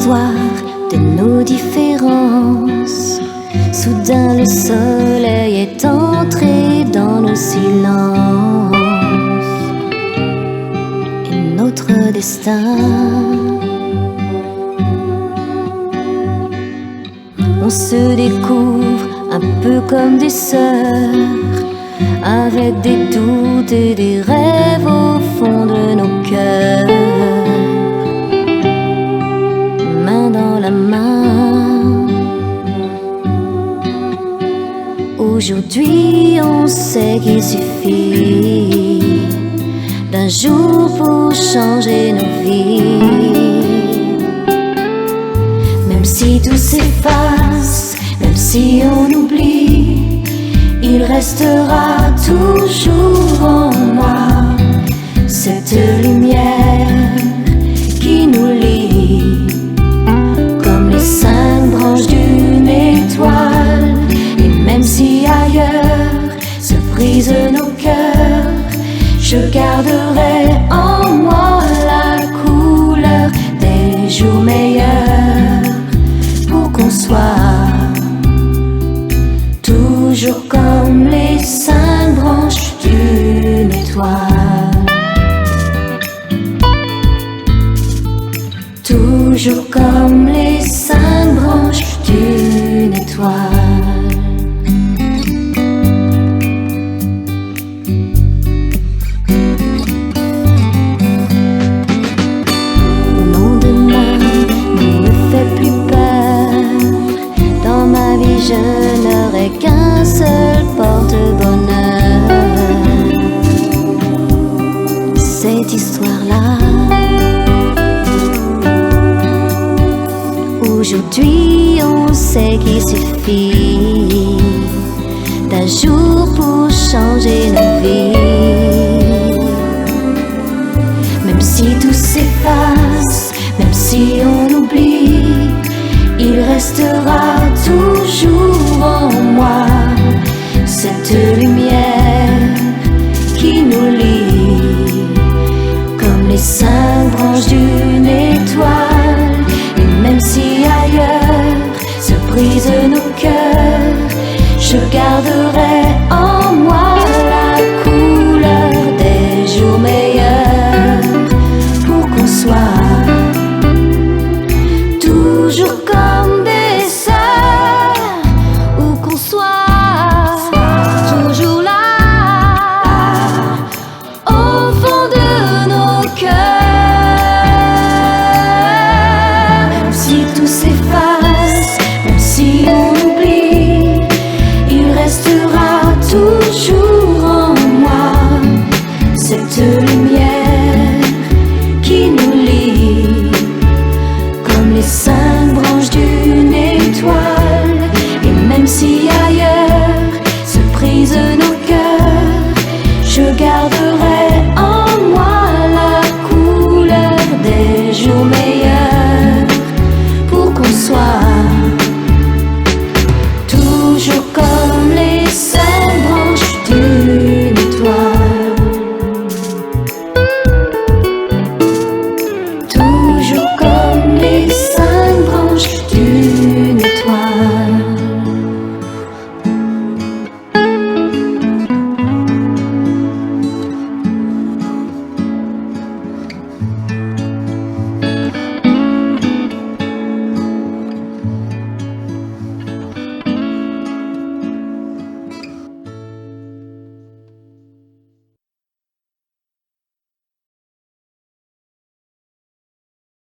l'histoire de nos différences. Soudain le soleil est entré dans nos silences et notre destin. On se découvre un peu comme des sœurs, avec des doutes et des rêves au fond de nos cœurs. Main dans la main. Aujourd'hui on sait qu'il suffit d'un jour pour changer nos vies. Même si tout s'efface, même si on oublie, il restera toujours en moi cette lumière qui nous lie, comme les 5 branches d'une étoile. Et même si ailleurs se brisent nos cœurs, je garderai en moi la couleur des jours meilleurs, pour qu'on soit toujours comme les 5 branches d'une étoile. Toujours comme les 5 branches d'une étoile. Mon demain ne me fait plus peur. Dans ma vie je n'aurai qu'un seul porte-bonheur. Cette histoire-là. Aujourd'hui on sait qu'il suffit d'un jour pour changer nos vies. Même si tout s'efface, même si on oublie, il restera toujours en moi cette lumière qui nous lie, comme les 5 branches d'une étoile. Et même si ailleurs se brisent nos cœurs, je garderai en moi la couleur des jours meilleurs, pour qu'on soit toujours comme des sœurs, ou qu'on soit toujours là au fond de nos cœurs. Même si tout s'efface, même si on oublie, il restera toujours en moi cette lumière qui nous lie, comme les 5 branches d'une étoile. Et même si